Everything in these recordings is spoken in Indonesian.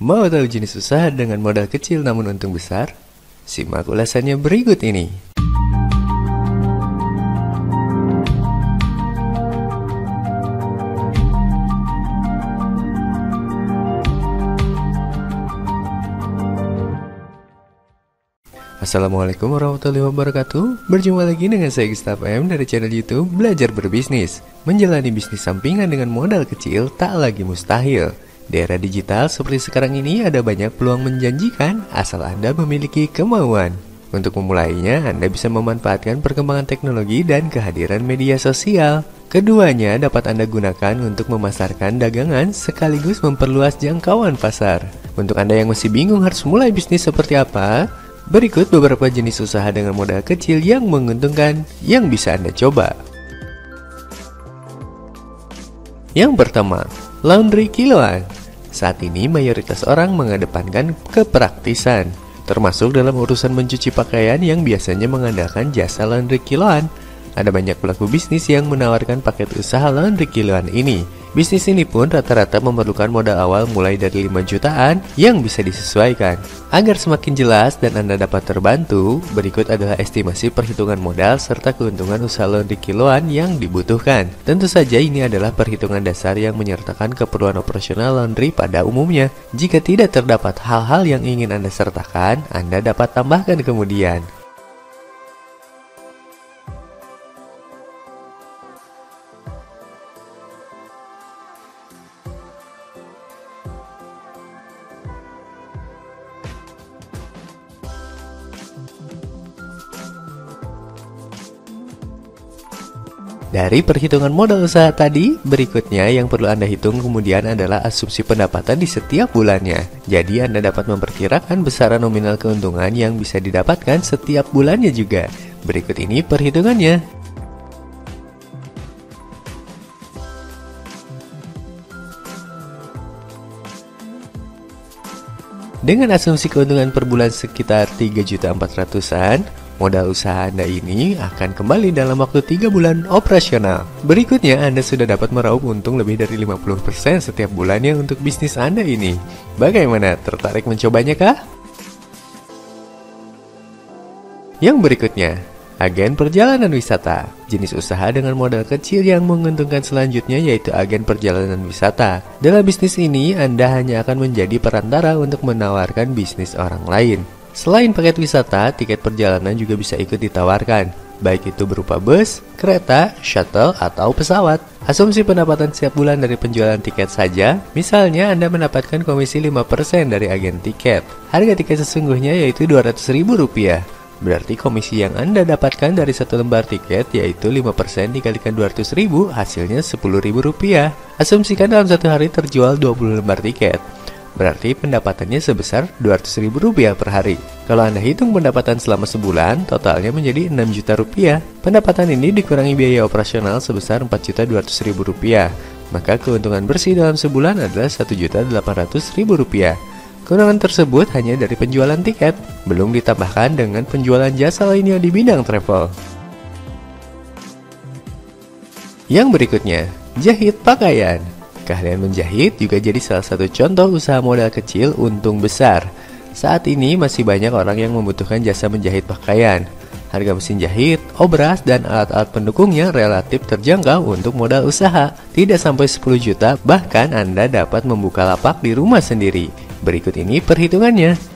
Mau tahu jenis usaha dengan modal kecil namun untung besar? Simak ulasannya berikut ini. Assalamualaikum warahmatullahi wabarakatuh. Berjumpa lagi dengan saya Gustaf M dari channel YouTube Belajar Berbisnis. Menjalani bisnis sampingan dengan modal kecil tak lagi mustahil. Di era digital seperti sekarang ini ada banyak peluang menjanjikan asal Anda memiliki kemauan. Untuk memulainya, Anda bisa memanfaatkan perkembangan teknologi dan kehadiran media sosial. Keduanya dapat Anda gunakan untuk memasarkan dagangan sekaligus memperluas jangkauan pasar. Untuk Anda yang masih bingung harus mulai bisnis seperti apa, berikut beberapa jenis usaha dengan modal kecil yang menguntungkan yang bisa Anda coba. Yang pertama, laundry kiloan. Saat ini mayoritas orang mengedepankan kepraktisan, termasuk dalam urusan mencuci pakaian yang biasanya mengandalkan jasa laundry kiloan. Ada banyak pelaku bisnis yang menawarkan paket usaha laundry kiloan ini. Bisnis ini pun rata-rata memerlukan modal awal mulai dari 5 jutaan yang bisa disesuaikan. Agar semakin jelas dan Anda dapat terbantu, berikut adalah estimasi perhitungan modal serta keuntungan usaha laundry kiloan yang dibutuhkan. Tentu saja ini adalah perhitungan dasar yang menyertakan keperluan operasional laundry pada umumnya. Jika tidak terdapat hal-hal yang ingin Anda sertakan, Anda dapat tambahkan kemudian. Dari perhitungan modal usaha tadi, berikutnya yang perlu Anda hitung kemudian adalah asumsi pendapatan di setiap bulannya. Jadi Anda dapat memperkirakan besaran nominal keuntungan yang bisa didapatkan setiap bulannya juga. Berikut ini perhitungannya. Dengan asumsi keuntungan per bulan sekitar 3.400.000-an, modal usaha Anda ini akan kembali dalam waktu 3 bulan operasional. Berikutnya, Anda sudah dapat meraup untung lebih dari 50% setiap bulannya untuk bisnis Anda ini. Bagaimana? Tertarik mencobanya kah? Yang berikutnya, agen perjalanan wisata. Jenis usaha dengan modal kecil yang menguntungkan selanjutnya yaitu agen perjalanan wisata. Dalam bisnis ini, Anda hanya akan menjadi perantara untuk menawarkan bisnis orang lain. Selain paket wisata, tiket perjalanan juga bisa ikut ditawarkan, baik itu berupa bus, kereta, shuttle, atau pesawat. Asumsi pendapatan setiap bulan dari penjualan tiket saja, misalnya Anda mendapatkan komisi 5% dari agen tiket. Harga tiket sesungguhnya yaitu Rp200.000. Berarti komisi yang Anda dapatkan dari satu lembar tiket yaitu 5% dikalikan 200.000 hasilnya Rp10.000. Asumsikan dalam satu hari terjual 20 lembar tiket. Berarti pendapatannya sebesar Rp200.000 per hari. Kalau Anda hitung pendapatan selama sebulan, totalnya menjadi Rp6 juta. Pendapatan ini dikurangi biaya operasional sebesar Rp4.200.000. Maka keuntungan bersih dalam sebulan adalah Rp1.800.000. Keuntungan tersebut hanya dari penjualan tiket, belum ditambahkan dengan penjualan jasa lainnya di bidang travel. Yang berikutnya, jahit pakaian. Keahlian menjahit juga jadi salah satu contoh usaha modal kecil untung besar. Saat ini masih banyak orang yang membutuhkan jasa menjahit pakaian. Harga mesin jahit, obras, dan alat-alat pendukungnya relatif terjangkau untuk modal usaha. Tidak sampai 10 juta, bahkan Anda dapat membuka lapak di rumah sendiri. Berikut ini perhitungannya.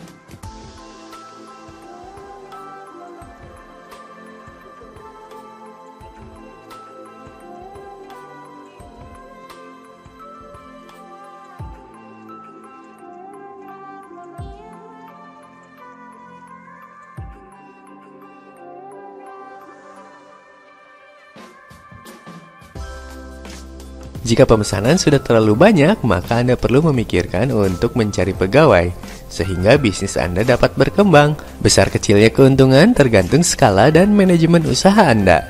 Jika pemesanan sudah terlalu banyak, maka Anda perlu memikirkan untuk mencari pegawai, sehingga bisnis Anda dapat berkembang. Besar kecilnya keuntungan tergantung skala dan manajemen usaha Anda.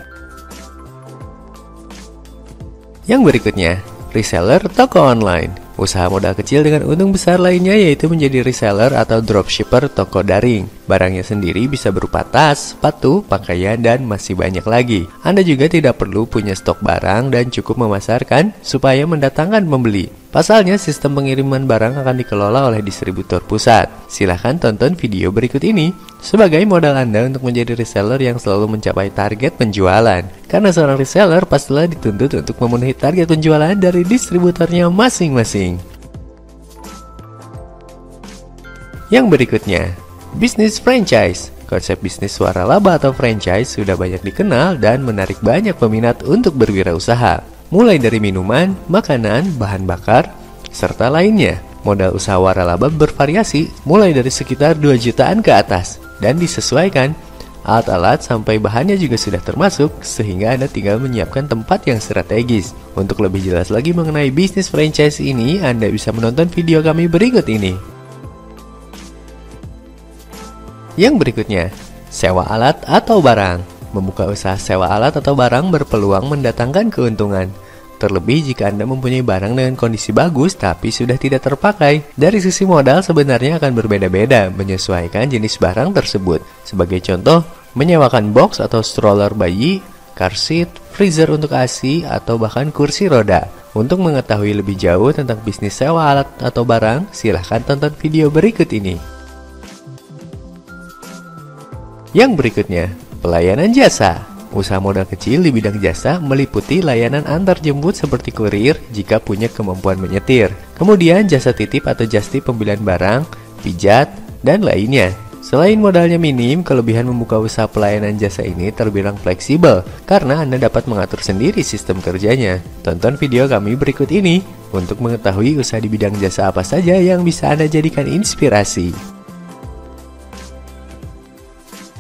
Yang berikutnya, reseller toko online. Usaha modal kecil dengan untung besar lainnya yaitu menjadi reseller atau dropshipper toko daring. Barangnya sendiri bisa berupa tas, sepatu, pakaian, dan masih banyak lagi. Anda juga tidak perlu punya stok barang dan cukup memasarkan supaya mendatangkan pembeli. Pasalnya, sistem pengiriman barang akan dikelola oleh distributor pusat. Silahkan tonton video berikut ini sebagai modal Anda untuk menjadi reseller yang selalu mencapai target penjualan. Karena seorang reseller pastilah dituntut untuk memenuhi target penjualan dari distributornya masing-masing. Yang berikutnya, bisnis franchise. Konsep bisnis suara laba atau franchise sudah banyak dikenal dan menarik banyak peminat untuk berwirausaha. Mulai dari minuman, makanan, bahan bakar, serta lainnya. Modal usaha waralaba bervariasi, mulai dari sekitar 2 jutaan ke atas, dan disesuaikan. Alat-alat sampai bahannya juga sudah termasuk, sehingga Anda tinggal menyiapkan tempat yang strategis. Untuk lebih jelas lagi mengenai bisnis franchise ini, Anda bisa menonton video kami berikut ini. Yang berikutnya, sewa alat atau barang. Membuka usaha sewa alat atau barang berpeluang mendatangkan keuntungan. Terlebih jika Anda mempunyai barang dengan kondisi bagus tapi sudah tidak terpakai. Dari sisi modal sebenarnya akan berbeda-beda menyesuaikan jenis barang tersebut. Sebagai contoh, menyewakan box atau stroller bayi, car seat, freezer untuk ASI, atau bahkan kursi roda. Untuk mengetahui lebih jauh tentang bisnis sewa alat atau barang, silahkan tonton video berikut ini. Yang berikutnya, pelayanan jasa. Usaha modal kecil di bidang jasa meliputi layanan antar jemput seperti kurir jika punya kemampuan menyetir. Kemudian jasa titip atau just-tip pembelian barang, pijat, dan lainnya. Selain modalnya minim, kelebihan membuka usaha pelayanan jasa ini terbilang fleksibel karena Anda dapat mengatur sendiri sistem kerjanya. Tonton video kami berikut ini untuk mengetahui usaha di bidang jasa apa saja yang bisa Anda jadikan inspirasi.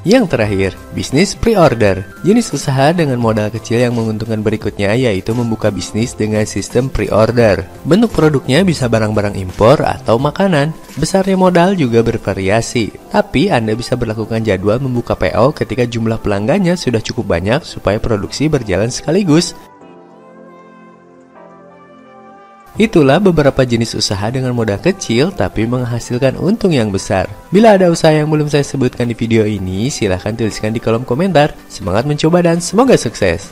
Yang terakhir, bisnis pre-order. Jenis usaha dengan modal kecil yang menguntungkan berikutnya yaitu membuka bisnis dengan sistem pre-order. Bentuk produknya bisa barang-barang impor atau makanan. Besarnya modal juga bervariasi, tapi Anda bisa berlakukan jadwal membuka PO ketika jumlah pelanggannya sudah cukup banyak supaya produksi berjalan sekaligus. Itulah beberapa jenis usaha dengan modal kecil tapi menghasilkan untung yang besar. Bila ada usaha yang belum saya sebutkan di video ini, silahkan tuliskan di kolom komentar. Semangat mencoba dan semoga sukses!